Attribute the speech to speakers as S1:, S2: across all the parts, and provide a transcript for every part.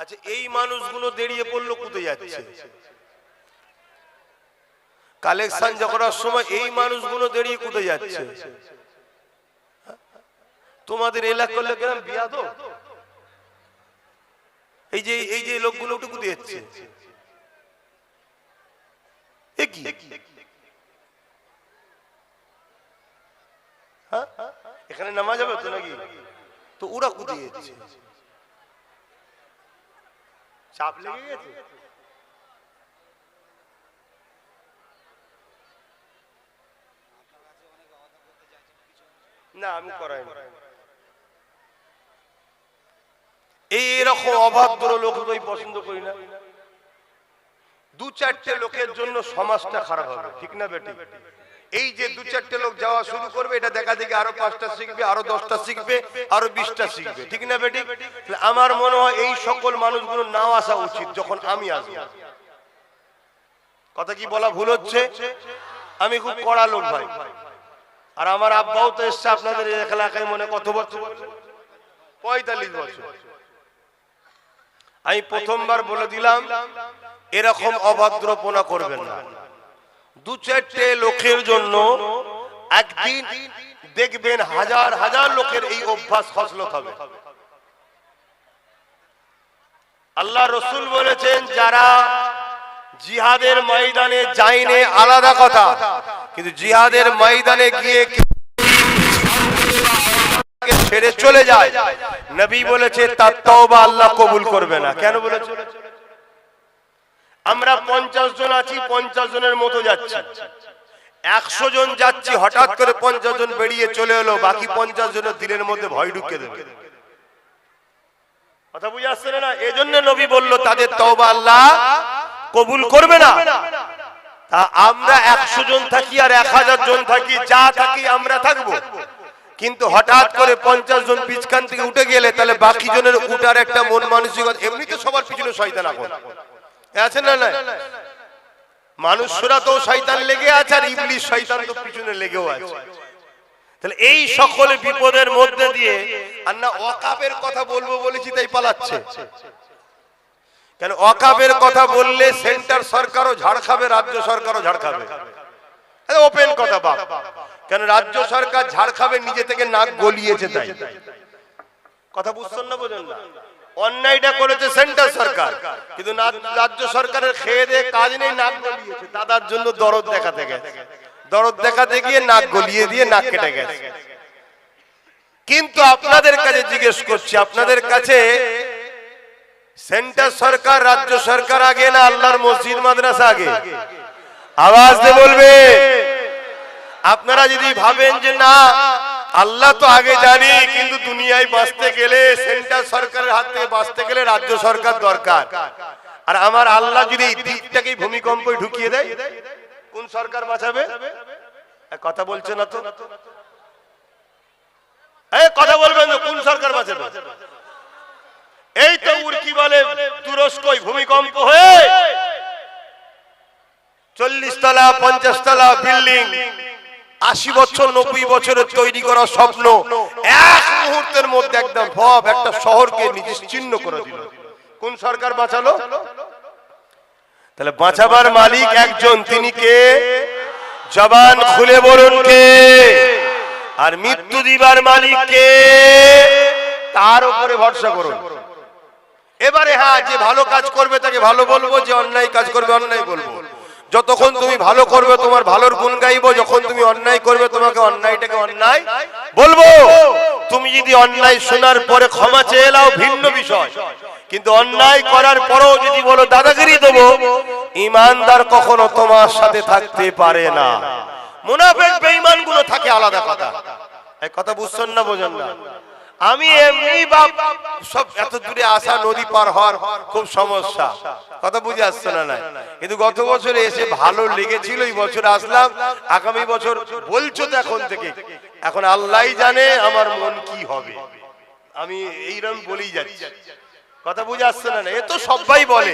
S1: আচ্ছা, এই মানুষগুলো দাঁড়িয়ে পড়লো কোথায় যাচ্ছে? কালেকশন করার সময় এই মানুষগুলো দাঁড়িয়ে কোথায় যাচ্ছে? তোমাদের এলাকার লোকেরা বিয়া তো এই যে লোকগুলো কোথায় যাচ্ছে? এখানে নামাজ হবে তো নাকি? তো ওরা কোথায় যাচ্ছে? চাপ লেগে গেছে? না, আমি করাই না। এইরকম অভদ্র লোক তো পছন্দ করি না। দু চারটে লোকের জন্য সমাজটা খারাপ হবে, ঠিক না বেটি? এই যে দু চারটে লোক যাওয়া শুরু করবে, এটা দেখা দেখি আরো 5টা শিখবে, আরো 10টা শিখবে, আরো 20টা শিখবে, ঠিক না বেটি? আমার মনে হয় এই সকল মানুষগুলো নাও আসা উচিত যখন আমি আসবো। কথা কি বলা ভুল হচ্ছে? আমি খুব কড়া লোক ভাই, আর আমার আব্বাও তো এসছে আপনাদের এলাকায় মনে কত বছর? 45 বছর। আমি প্রথমবার বলে দিলাম এরকম অভদ্রপনা করবেন না। দু চারটে লোকের জন্য একদিন দেখবেন হাজার হাজার লোকের এই অভ্যাস খসলত হবে। আল্লাহ রসুল বলেছেন, যারা জিহাদের ময়দানে যায়নি আলাদা কথা, কিন্তু জিহাদের ময়দানে গিয়ে ছেড়ে চলে যায়, নবী বলেছে তার তওবা আল্লাহ কবুল করবে না। কেন বলেছে? আমরা 50 জন আছি, 50 জনের মতো যাচ্ছি। 100 জন যাচ্ছি, হঠাৎ করে 50 জন বেরিয়ে চলে এলো, বাকি 50 জনের দিলের মধ্যে ভয় ঢুকিয়ে দেবে। কথা বুঝে আসছে না? এজন্য নবী বলল তাদের তওবা আল্লাহ কবুল করবে না। তা আমরা 100 জন থাকি আর 1000 জন থাকি, যা থাকি আমরা থাকবো, কিন্তু হঠাৎ করে 50 জন পিছখান থেকে উঠে গেলে তাহলে বাকি জনের উঠার একটা মন মানসিকতা। এমনিতে সবার পিছনে শয়তান এখন আছে না? না, মানুষরা তো শয়তান লেগে আছে, আর ইবলিশ শয়তান তো পিছনে লেগেও আছে। তাহলে এই সকল বিপদের মধ্যে দিয়ে আর না ওয়াকাবের কথা বলবো বলেছি তাই পালাচ্ছে। কেন ওয়াকাবের কথা বললে সেন্টার সরকারও ঝাড় খাবে, রাজ্য সরকারও ঝাড় খাবে। ওপেন কথা বাপ। কেন রাজ্য সরকার ঝাড় খাবে? নিজে থেকে নাক গলিয়েছে তাই। কথা বুঝছেন না? বোঝেন না? অন্যায়টা করেছে সেন্টার সরকার, কিন্তু রাজ্য সরকারের খেয়ে দিয়ে কাজ নেই, নাক গলিয়েছে। দাদার জন্য দরদ দেখাতে গেছে, দরদ দেখাতে গিয়ে নাক গলিয়ে দিয়ে নাক কেটে গেছে। কিন্তু আপনাদের কাছে জিজ্ঞেস করছি, আপনাদের কাছে সেন্টার সরকার রাজ্য সরকার আগে না আল্লাহর মসজিদ মাদ্রাসা আগে? আওয়াজ দিয়ে বলবে। আপনারা যদি ভাবেন যে না আল্লাহ তো আগে জানি, কিন্তু দুনিয়ায় বাঁচতে গেলে সেন্টার সরকারের হাত থেকে বাঁচতে গেলে রাজ্য সরকার দরকার, আর আমার আল্লাহ যদি এই দিকটাকেই ভূমিকম্পে ঢুকিয়ে দেয়, কোন সরকার বাঁচাবে? কথা বলছে না তো? কথা বলবেন না, কোন সরকার বাঁচাবে? এই তো উর্কি বলে তুরস্কই ভূমিকম্প হয়ে 40 তলা 50 তলা বিল্ডিং, 80 বছর 90 বছরের তৈরি করা স্বপ্ন এক মুহূর্তের মধ্যে একদম ভব একটা শহরকে নিশ্চিহ্ন করে দিল। কোন সরকার বাঁচালো? তাহলে বাঁচাবার মালিক একজন, তিনি কে? জবান খুলে বলুন কে? আর মৃত্যু দিবার মালিক কে? তার উপরে ভরসা করুন। এবারে হ্যাঁ, যে ভালো কাজ করবে তাকে ভালো বলবো, যে অন্যায় কাজ করবে অন্যায় বলবো। যতক্ষণ তুমি ভালো করবে তোমার ভালোর গুণ গাইবো, যখন তুমি অন্যায় করবে তোমাকে অন্যায়টাকে অন্যায় বলবো। তুমি যদি অন্যায় শোনার পরে ক্ষমা চেয়ে নাও ভিন্ন বিষয়, কিন্তু অন্যায় করার পরেও যদি বলো দাদাগিরি দেবো, ঈমানদার কখনো তোমার সাথে থাকতে পারে না। মুনাফিক বেঈমান গুলো থাকে আলাদা কথা। এই কথা বুঝছেন না? বোঝেন না? আমি এমনি বাপ সব এত দূরে আসা, নদী পার হওয়ার খুব সমস্যা। কথা বুঝে আসছে না? না, কিন্তু গত বছর এসে ভালো লেগেছিল, এই বছর আসলাম। আগামী বছর বলছো তো এখন থেকে, এখন আল্লাহই জানে আমার মন কি হবে। আমি এইরকম বলেই যাচ্ছি। কথা বুঝে আসছে না? এ তো সবাই বলে,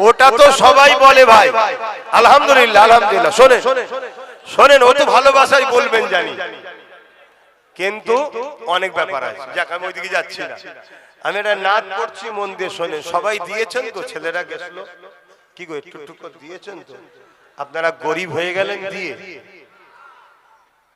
S1: ওটা তো সবাই বলে ভাই। আলহামদুলিল্লাহ, আলহামদুলিল্লাহ। শোনেন, ও তো ভালোবাসাই বলবেন জানি। কিন্তু অনেক ব্যাপার আছে, যাক আমি ওইদিকে যাচ্ছি না। আমি একটা নাচ পড়ছি, মন দিয়ে শোনেন। সবাই দিয়েছেন তো? ছেলেরা গেছিল কি গো, একটু টুকু দিয়েছেন তো? আপনারা গরিব হয়ে গেলেন দিয়ে?